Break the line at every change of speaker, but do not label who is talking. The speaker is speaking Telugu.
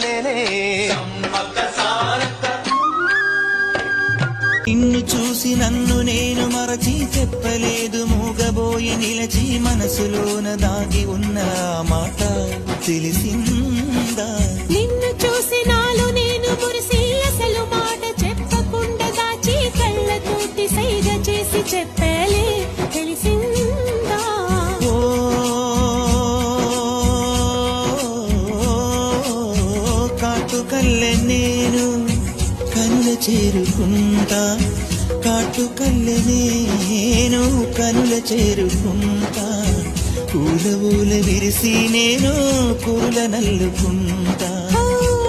మల్లెలే
నిన్ను చూసి నన్ను నేను మరచి చెప్పలేదు మూగబోయి నిలచి మనసులోన దాగి ఉన్న మాట తెలిసిందా
నిన్ను చూసి నాలో నేను మురిసి అసలు మాట చెప్పకుండా దాచి కళ్ళతోటి సైగ చేసి చెప్పలే తెలిసిందా
ఓ కాటుకల్లె నేను కనుల చేరుకుంటా కాటుకల్లె నేను కనుల చేరుకుంటా పూల ఊల విరిసి నేను కూల నల్లుకుంటా